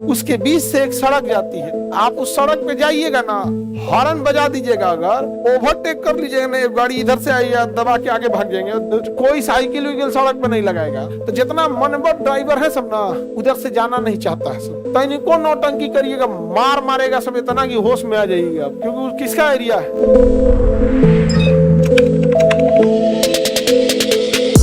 उसके बीच से एक सड़क जाती है, आप उस सड़क पे जाइएगा ना, हॉर्न बजा दीजिएगा, अगर ओवरटेक कर लीजिएगा ना, एक गाड़ी इधर से आई दबा के आगे भाग जाएंगे, तो कोई साइकिल विकिल सड़क पे नहीं लगाएगा। तो जितना मनबट ड्राइवर है सब ना, उधर से जाना नहीं चाहता है सब। तो इनको नौटंकी करिएगा, मार मारेगा सब इतना कि होश में आ जाइएगा, क्योंकि किसका एरिया है।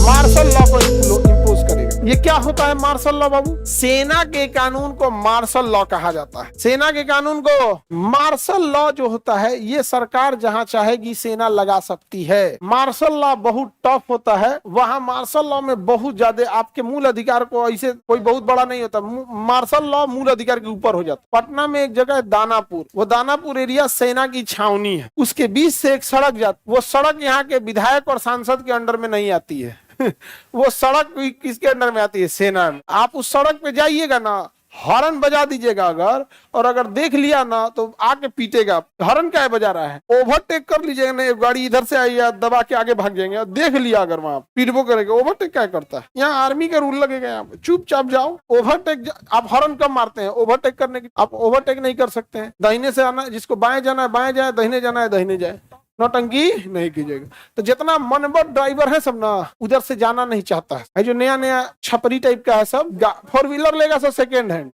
मार्शल लॉ को इंपोज करेगा। ये क्या होता है मार्शल लॉ बाबू? सेना के कानून को मार्शल लॉ कहा जाता है। सेना के कानून को मार्शल लॉ जो होता है, ये सरकार जहां चाहेगी सेना लगा सकती है। मार्शल लॉ बहुत टफ होता है, वहां मार्शल लॉ में बहुत ज्यादा आपके मूल अधिकार को ऐसे कोई बहुत बड़ा नहीं होता, मार्शल लॉ मूल अधिकार के ऊपर हो जाता। पटना में एक जगह है दानापुर, वो दानापुर एरिया सेना की छावनी है, उसके बीच से एक सड़क जाती, वो सड़क यहाँ के विधायक और सांसद के अंडर में नहीं आती है वो सड़क किसके अंडर में आती है? सेना में। आप उस सड़क पे जाइएगा ना, हॉर्न बजा दीजिएगा अगर, और अगर देख लिया ना तो आके पीटेगा। हॉर्न क्या बजा रहा है? ओवरटेक कर लीजिएगा ना, एक गाड़ी इधर से आई दबा के आगे भाग जाएंगे, देख लिया अगर वहां पीटबो करेगा। ओवरटेक क्या करता है? यहाँ आर्मी का रूल लगेगा, यहाँ पे चुपचाप जाओ। ओवरटेक आप हॉर्न कब मारते हैं? ओवरटेक करने की। आप ओवरटेक नहीं कर सकते हैं। दाहिने से आना, जिसको बाएं जाना है बाएं जाए, दाहिने जाना है दाहिने जाए, नौटंकी नहीं कीजिएगा। तो जितना मनबट ड्राइवर है सब ना, उधर से जाना नहीं चाहता है। जो नया नया छपरी टाइप का है सब, 4 व्हीलर लेगा सब सेकेंड हैंड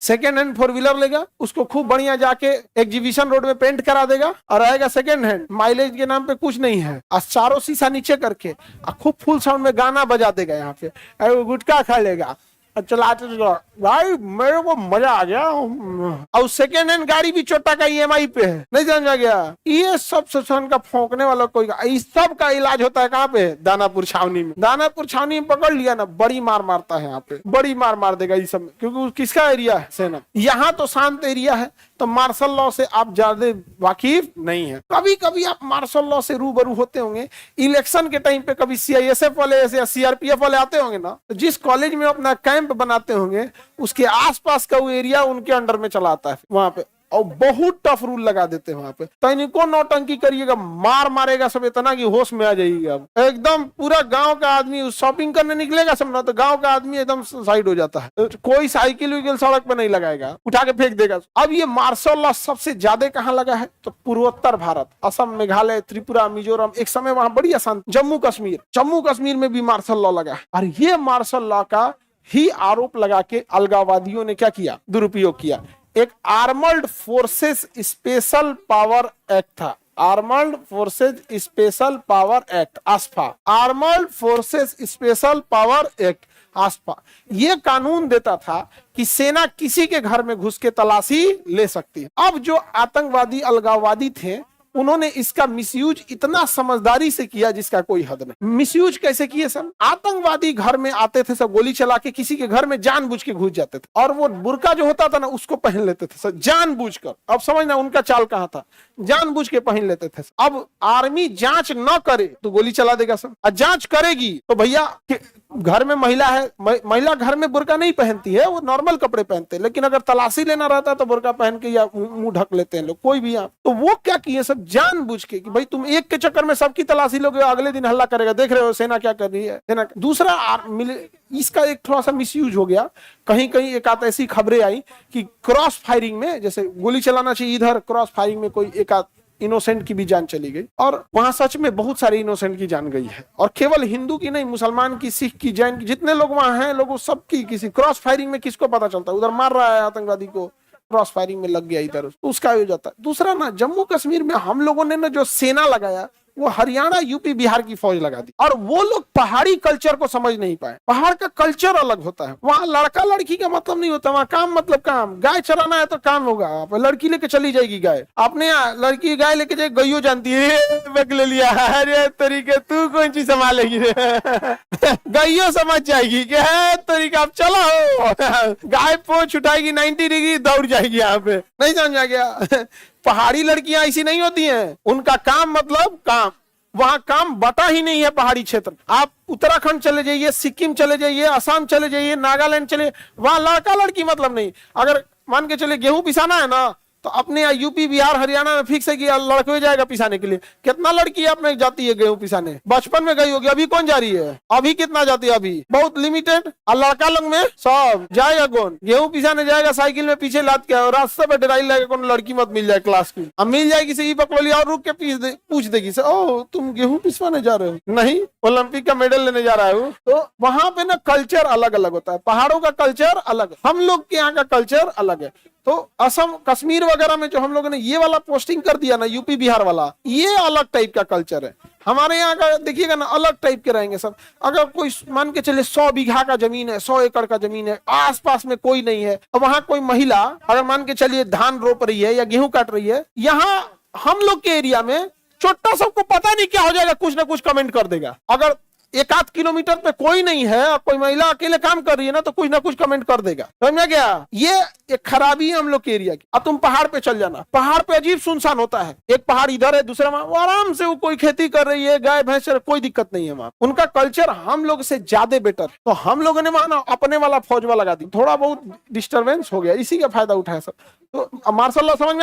4 व्हीलर लेगा, उसको खूब बढ़िया जाके एग्जीबिशन रोड में पेंट करा देगा और आएगा सेकेंड हैंड। माइलेज के नाम पे कुछ नहीं है, और चारों शीशा नीचे करके खूब फुल साउंड में गाना बजा देगा। यहाँ पे गुटखा खा लेगा, चलाते भाई मेरे को मजा आ गया। और सेकेंड हैंड गाड़ी भी छोटा का EMI पे है, नहीं समझा गया? ये सब शोषण का फोंकने वाला कोई, इस सब का इलाज होता है कहाँ पे? दानापुर छावनी में। दानापुर छावनी में पकड़ लिया ना, बड़ी मार मारता है यहाँ पे, बड़ी मार मार देगा इस सब में, क्योंकि किसका एरिया है? सेना। यहाँ तो शांत एरिया है, तो मार्शल लॉ से आप ज्यादा वाकिफ नहीं है। कभी कभी आप मार्शल लॉ से रूबरू होते होंगे इलेक्शन के टाइम पे, कभी CISF वाले या CRPF वाले आते होंगे ना, तो जिस कॉलेज में अपना कैंप बनाते होंगे उसके आसपास का वो एरिया उनके अंडर में चला आता है वहां पे, और बहुत टफ रूल लगा देते हैं वहां पे। तो इनको नौटंकी करिएगा, मार मारेगा सब इतना कि होश में आ जाइएगा। एकदम पूरा गांव का आदमी शॉपिंग करने निकलेगा सब ना, तो गांव का आदमी एकदम साइड हो जाता है। कोई साइकिल विकिल सड़क पे नहीं लगाएगा, उठा के फेंक देगा। अब ये मार्शल लॉ सबसे ज्यादा कहाँ लगा है? तो पूर्वोत्तर भारत, असम, मेघालय, त्रिपुरा, मिजोरम, एक समय वहां बड़ी अशांति। जम्मू कश्मीर में भी मार्शल लॉ लगा है। और ये मार्शल लॉ का ही आरोप लगा के अलगाववादियों ने क्या किया? दुरुपयोग किया। एक armoured forces special power act था, armoured forces special power act, AFSPA. Armoured forces special power act, AFSPA, ये कानून देता था कि सेना किसी के घर में घुस के तलाशी ले सकती है। अब जो आतंकवादी अलगाववादी थे, उन्होंने इसका मिसयूज इतना समझदारी से किया जिसका कोई हद नहीं। मिसयूज कैसे किए सर? आतंकवादी घर में आते थे, सब गोली चला के किसी के घर में जानबूझ के घुस जाते थे, और वो बुर्का जो होता था ना उसको पहन लेते थे सर, जानबूझकर। अब समझना उनका चाल कहाँ था, जानबूझ के पहन लेते थे। अब आर्मी जांच न करे तो गोली चला देगा सर, और जांच करेगी तो भैया घर में महिला है, महिला घर में बुर्का नहीं पहनती है, वो नॉर्मल कपड़े पहनते हैं, लेकिन अगर तलाशी लेना रहता है तो बुर्का पहन के या मुंह ढक लेते हैं लोग, कोई भी। आप तो वो क्या किए सब जानबूझ के कि भाई तुम एक के चक्कर में सबकी तलाशी लोगे, अगले दिन हल्ला करेगा, देख रहे हो सेना क्या कर रही है। सेना दूसरा इसका एक थोड़ा सा मिसयूज हो गया। कहीं कहीं एक आध ऐसी खबरें आई कि क्रॉस फायरिंग में, जैसे गोली चलाना चाहिए इधर, क्रॉस फायरिंग में कोई एक आध इनोसेंट की भी जान चली गई, और वहां सच में बहुत सारे इनोसेंट की जान गई है। और केवल हिंदू की नहीं, मुसलमान की, सिख की, जैन की, जितने लोग वहां हैं, लोगों सबकी, किसी क्रॉस फायरिंग में किसको पता चलता है उधर मार रहा है आतंकवादी को, क्रॉस फायरिंग में लग गया इधर, उसका हो जाता है। दूसरा ना, जम्मू कश्मीर में हम लोगों ने ना जो सेना लगाया, वो हरियाणा, यूपी, बिहार की फौज लगा दी, और वो लोग पहाड़ी कल्चर को समझ नहीं पाए। पहाड़ का कल्चर अलग होता है, वहाँ लड़का लड़की का मतलब नहीं होता, वहाँ काम मतलब काम। गाय चराना है तो काम होगा, लड़की लेके चली जाएगी गाय। आपने यहाँ लड़की गाय लेके जाए, गईयो जानती है, ले लिया, अरे तरीके तू कौन चीज संभालेगी गईयो समझ जाएगी कि है तरीका, आप चलो। गाय पोंछ उठाएगी 90 डिग्री, दौड़ जाएगी यहाँ पे, नहीं समझा गया? पहाड़ी लड़कियां ऐसी नहीं होती हैं, उनका काम मतलब काम। वहां काम बटा ही नहीं है पहाड़ी क्षेत्र। आप उत्तराखंड चले जाइए, सिक्किम चले जाइए, असम चले जाइए, नागालैंड चले, वहां लड़का लड़की मतलब नहीं। अगर मान के चले गेहूं पिसाना है ना, तो अपने यहाँ यूपी बिहार हरियाणा में फिक्स है कि लड़के जाएगा पिसाने के लिए। कितना लड़की अपने जाती है गेहूं पिसाने, बचपन में गई होगी, अभी कौन जा रही है, अभी कितना जाती है, अभी बहुत लिमिटेड। और लड़का लोग में सब जाएगा कौन, गेहूं पिसाने जाएगा साइकिल में पीछे लाद के, और रास्ते पे डराई लगेगा कौन लड़की मत मिल जाए क्लास की, अब मिल जाएगी से पकड़ लिया और रुक के पूछ देगी से, ओ तुम गेहूं पिसवाने जा रहे हो, नहीं ओलंपिक का मेडल लेने जा रहा है। तो वहां पे ना कल्चर अलग अलग होता है, पहाड़ों का कल्चर अलग, हम लोग के यहाँ का कल्चर अलग है। तो असम कश्मीर वगैरह में जो हम लोगों ने ये वाला पोस्टिंग कर दिया ना, यूपी बिहार वाला, ये अलग टाइप का कल्चर है। हमारे यहाँ का देखिएगा ना अलग टाइप के रहेंगे सब। अगर कोई मान के चले 100 बीघा का जमीन है, 100 एकड़ का जमीन है, आसपास में कोई नहीं है, और वहां कोई महिला अगर मान के चलिए धान रोप रही है या गेहूं काट रही है, यहाँ हम लोग के एरिया में छोटा सबको पता नहीं क्या हो जाएगा, कुछ ना कुछ कमेंट कर देगा। अगर 1-8 किलोमीटर पे कोई नहीं है और कोई महिला अकेले काम कर रही है ना, तो कुछ ना कुछ कमेंट कर देगा। समझ में गया, ये एक खराबी है हम लोग के एरिया की। अब तुम पहाड़ पे चल जाना, पहाड़ पे अजीब सुनसान होता है, एक पहाड़ इधर है दूसरा वहां, वो आराम से वो कोई खेती कर रही है, गाय भैंस, कोई दिक्कत नहीं है वहां। उनका कल्चर हम लोग से ज्यादा बेटर। तो हम लोगों ने वहां अपने वाला फौजवा लगा दी, थोड़ा बहुत डिस्टर्बेंस हो गया, इसी का फायदा उठाया सब। तो मार्शल लॉ समझ में